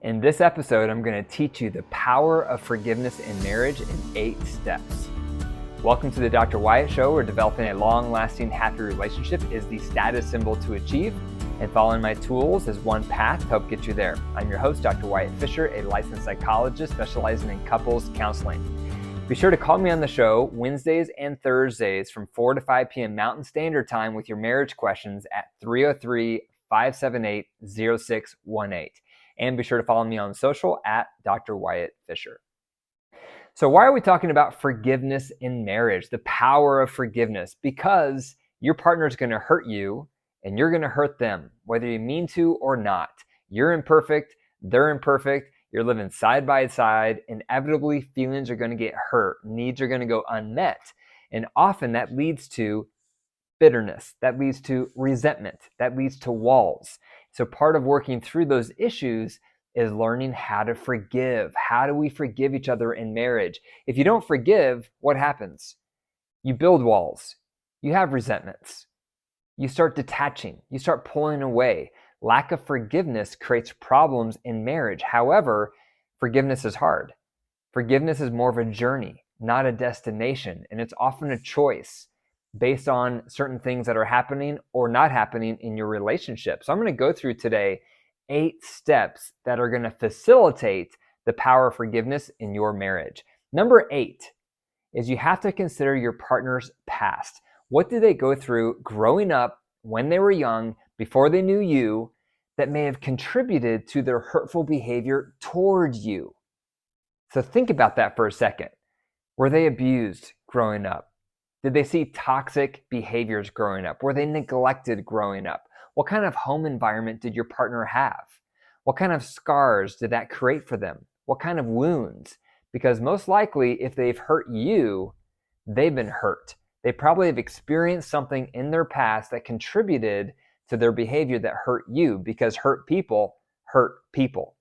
In this episode, I'm going to teach you the power of forgiveness in marriage in 8 steps. Welcome to the Dr. Wyatt Show, where developing a long-lasting, happy relationship is the status symbol to achieve, and following my tools is one path to help get you there. I'm your host, Dr. Wyatt Fisher, a licensed psychologist specializing in couples counseling. Be sure to call me on the show Wednesdays and Thursdays from 4 to 5 p.m. Mountain Standard Time with your marriage questions at 303-578-0618. And be sure to follow me on social at Dr. Wyatt Fisher. So why are we talking about forgiveness in marriage? The power of forgiveness. Because your partner is going to hurt you and you're going to hurt them, whether you mean to or not. You're imperfect, they're imperfect, you're living side by side. Inevitably, feelings are going to get hurt. Needs are going to go unmet. And often that leads to bitterness, that leads to resentment, that leads to walls. So part of working through those issues is learning how to forgive. How do we forgive each other in marriage? If you don't forgive, what happens? You build walls. You have resentments. You start detaching. You start pulling away. Lack of forgiveness creates problems in marriage. However, forgiveness is hard. Forgiveness is more of a journey, not a destination, and it's often a choice based on certain things that are happening or not happening in your relationship. So I'm going to go through today 8 steps that are going to facilitate the power of forgiveness in your marriage. Number 8 is you have to consider your partner's past. What did they go through growing up when they were young, before they knew you, that may have contributed to their hurtful behavior towards you? So think about that for a second. Were they abused growing up? Did they see toxic behaviors growing up? Were they neglected growing up? What kind of home environment did your partner have? What kind of scars did that create for them? What kind of wounds? Because most likely, if they've hurt you, they've been hurt. They probably have experienced something in their past that contributed to their behavior that hurt you, because hurt people hurt people.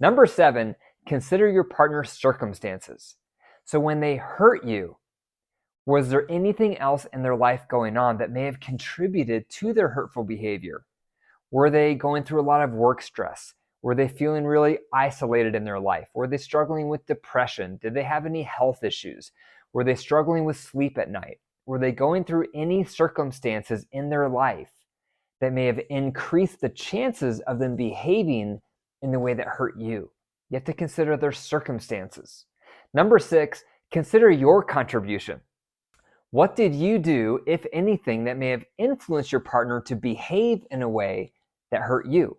Number 7, consider your partner's circumstances. So when they hurt you, was there anything else in their life going on that may have contributed to their hurtful behavior? Were they going through a lot of work stress? Were they feeling really isolated in their life? Were they struggling with depression? Did they have any health issues? Were they struggling with sleep at night? Were they going through any circumstances in their life that may have increased the chances of them behaving in the way that hurt you? You have to consider their circumstances. Number 6, consider your contribution. What did you do, if anything, that may have influenced your partner to behave in a way that hurt you?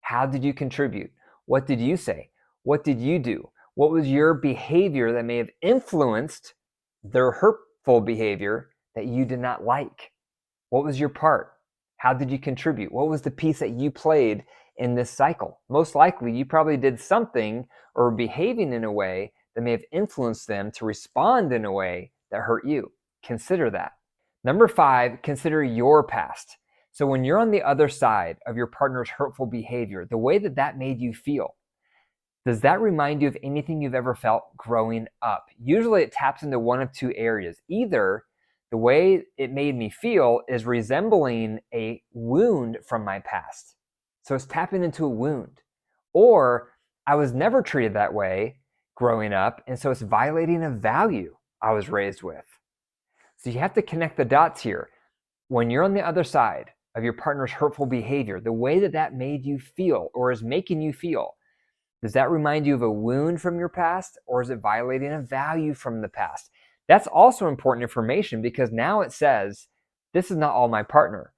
How did you contribute? What did you say? What did you do? What was your behavior that may have influenced their hurtful behavior that you did not like? What was your part? How did you contribute? What was the piece that you played in this cycle? Most likely, you probably did something or were behaving in a way that may have influenced them to respond in a way that hurt you. Consider that. Number 5, consider your past. So when you're on the other side of your partner's hurtful behavior, the way that that made you feel, does that remind you of anything you've ever felt growing up? Usually it taps into one of 2 areas. Either the way it made me feel is resembling a wound from my past. So it's tapping into a wound. Or I was never treated that way growing up, and so it's violating a value I was raised with. So you have to connect the dots here. When you're on the other side of your partner's hurtful behavior, the way that that made you feel or is making you feel, does that remind you of a wound from your past, or is it violating a value from the past? That's also important information, because now it says, this is not all my partner.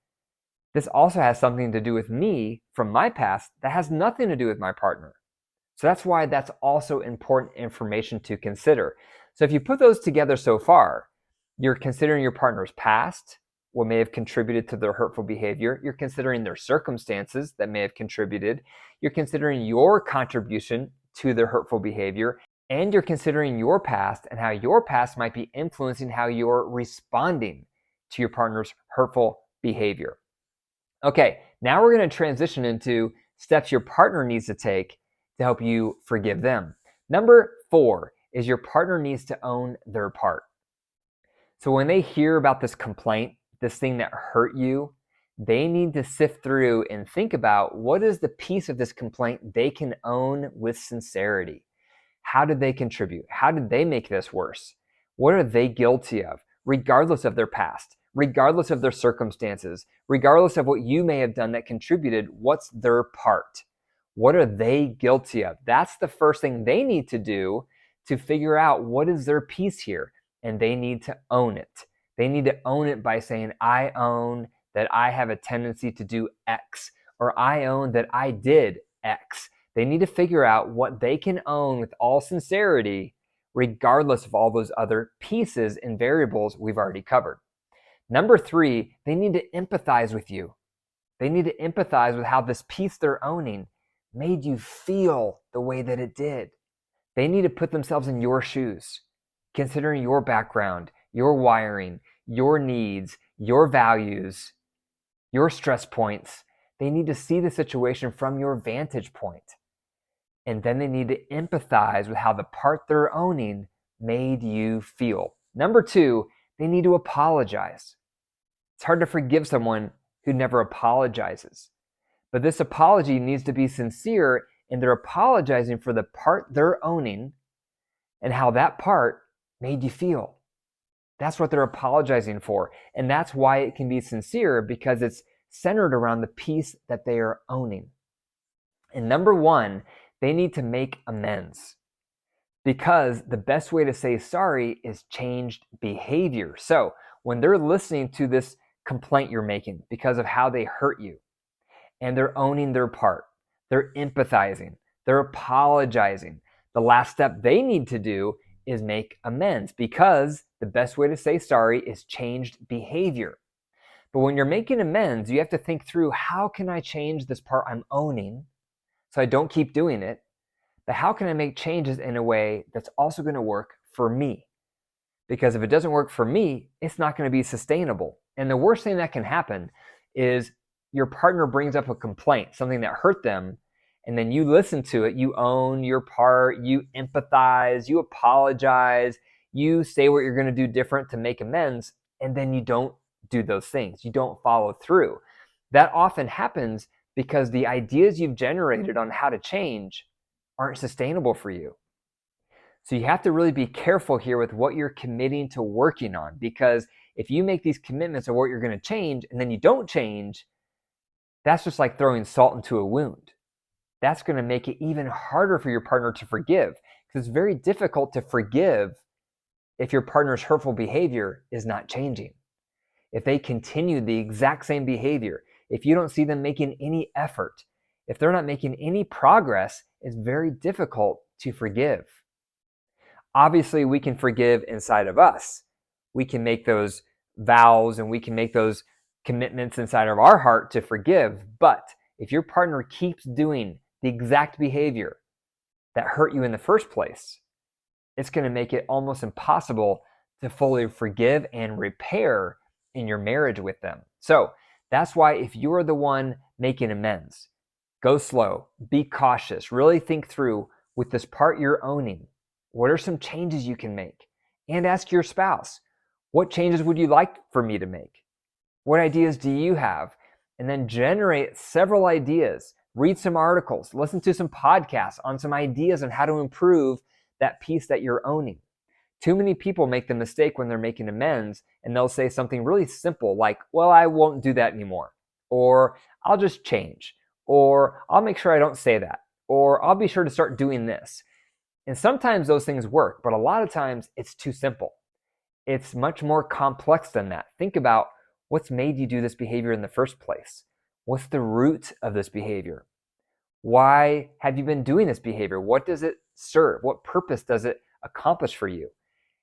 This also has something to do with me from my past that has nothing to do with my partner. So that's why that's also important information to consider. So if you put those together so far, you're considering your partner's past, what may have contributed to their hurtful behavior. You're considering their circumstances that may have contributed. You're considering your contribution to their hurtful behavior. And you're considering your past and how your past might be influencing how you're responding to your partner's hurtful behavior. Okay, now we're going to transition into steps your partner needs to take to help you forgive them. Number 4 is your partner needs to own their part. So when they hear about this complaint, this thing that hurt you, they need to sift through and think about what is the piece of this complaint they can own with sincerity. How did they contribute? How did they make this worse? What are they guilty of, regardless of their past, regardless of their circumstances, regardless of what you may have done that contributed? What's their part? What are they guilty of? That's the first thing they need to do to figure out what is their piece here, and they need to own it. They need to own it by saying, I own that I have a tendency to do X, or I own that I did X. They need to figure out what they can own with all sincerity, regardless of all those other pieces and variables we've already covered. Number 3, they need to empathize with you. They need to empathize with how this piece they're owning made you feel the way that it did. They need to put themselves in your shoes, considering your background, your wiring, your needs, your values, your stress points. They need to see the situation from your vantage point. And then they need to empathize with how the part they're owning made you feel. Number 2, they need to apologize. It's hard to forgive someone who never apologizes. But this apology needs to be sincere, and they're apologizing for the part they're owning and how that part made you feel. That's what they're apologizing for. And that's why it can be sincere, because it's centered around the piece that they are owning. And number 1, they need to make amends, because the best way to say sorry is changed behavior. So when they're listening to this complaint you're making because of how they hurt you, and they're owning their part, they're empathizing, they're apologizing, the last step they need to do is make amends, because the best way to say sorry is changed behavior. But when you're making amends, you have to think through, how can I change this part I'm owning so I don't keep doing it? But how can I make changes in a way that's also going to work for me? Because if it doesn't work for me, it's not going to be sustainable. And the worst thing that can happen is your partner brings up a complaint, something that hurt them, and then you listen to it, you own your part, you empathize, you apologize, you say what you're going to do different to make amends, and then you don't do those things. You don't follow through. That often happens because the ideas you've generated on how to change aren't sustainable for you. So you have to really be careful here with what you're committing to working on, because if you make these commitments of what you're going to change and then you don't change, that's just like throwing salt into a wound. That's going to make it even harder for your partner to forgive, because it's very difficult to forgive if your partner's hurtful behavior is not changing. If they continue the exact same behavior, if you don't see them making any effort, if they're not making any progress, it's very difficult to forgive. Obviously, we can forgive inside of us. We can make those vows and we can make those commitments inside of our heart to forgive. But if your partner keeps doing the exact behavior that hurt you in the first place, it's going to make it almost impossible to fully forgive and repair in your marriage with them. So that's why if you're the one making amends, go slow, be cautious, really think through with this part you're owning, what are some changes you can make? And ask your spouse, what changes would you like for me to make? What ideas do you have? And then generate several ideas, read some articles, listen to some podcasts on some ideas on how to improve that piece that you're owning. Too many people make the mistake when they're making amends, and they'll say something really simple like, well, I won't do that anymore, or I'll just change, or I'll make sure I don't say that, or I'll be sure to start doing this. And sometimes those things work, but a lot of times it's too simple. It's much more complex than that. Think about what's made you do this behavior in the first place. What's the root of this behavior? Why have you been doing this behavior? What does it serve? What purpose does it accomplish for you?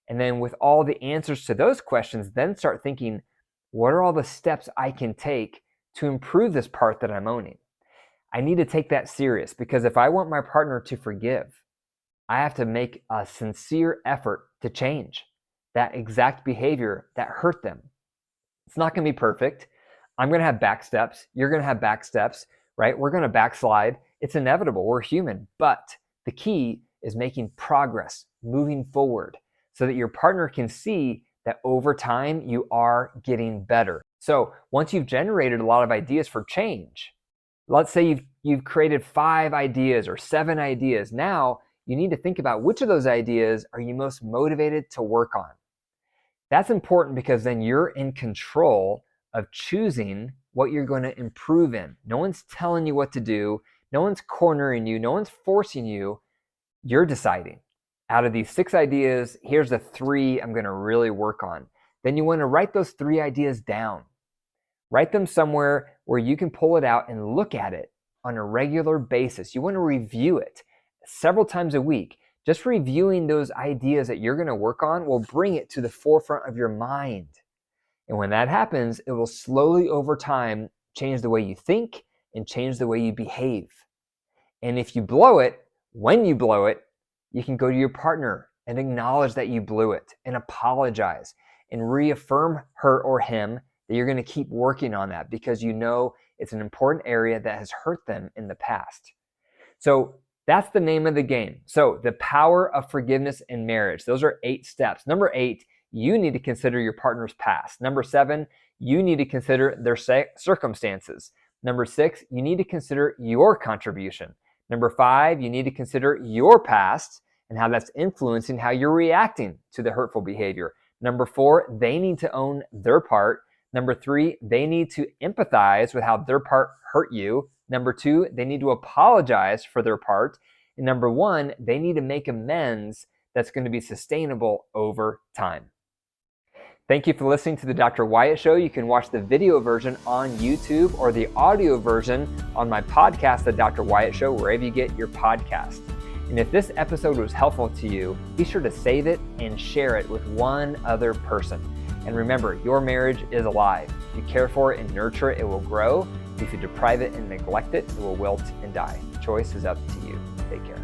And then with all the answers to those questions, then start thinking, what are all the steps I can take to improve this part that I'm owning? I need to take that serious, because if I want my partner to forgive, I have to make a sincere effort to change that exact behavior that hurt them. It's not going to be perfect. I'm going to have back steps. You're going to have back steps, right? We're going to backslide. It's inevitable. We're human. But the key is making progress, moving forward, so that your partner can see that over time you are getting better. So once you've generated a lot of ideas for change, let's say you've created 5 ideas or 7 ideas. Now you need to think about which of those ideas are you most motivated to work on. That's important because then you're in control of choosing what you're going to improve in. No one's telling you what to do. No one's cornering you. No one's forcing you. You're deciding. Out of these 6 ideas, here's the 3 I'm going to really work on. Then you want to write those 3 ideas down. Write them somewhere where you can pull it out and look at it on a regular basis. You want to review it several times a week. Just reviewing those ideas that you're going to work on will bring it to the forefront of your mind. And when that happens, it will slowly over time change the way you think and change the way you behave. And if you blow it, when you blow it, you can go to your partner and acknowledge that you blew it and apologize and reaffirm her or him that you're going to keep working on that because you know it's an important area that has hurt them in the past. So that's the name of the game. So the power of forgiveness in marriage. Those are 8 steps. Number 8, you need to consider your partner's past. Number 7, you need to consider their circumstances. Number 6, you need to consider your contribution. Number 5, you need to consider your past and how that's influencing how you're reacting to the hurtful behavior. Number 4, they need to own their part. Number 3, they need to empathize with how their part hurt you. Number 2, they need to apologize for their part. And number 1, they need to make amends that's going to be sustainable over time. Thank you for listening to the Dr. Wyatt Show. You can watch the video version on YouTube or the audio version on my podcast, The Dr. Wyatt Show, wherever you get your podcast. And if this episode was helpful to you, be sure to save it and share it with one other person. And remember, your marriage is alive. If you care for it and nurture it, it will grow. If you deprive it and neglect it, it will wilt and die. The choice is up to you. Take care.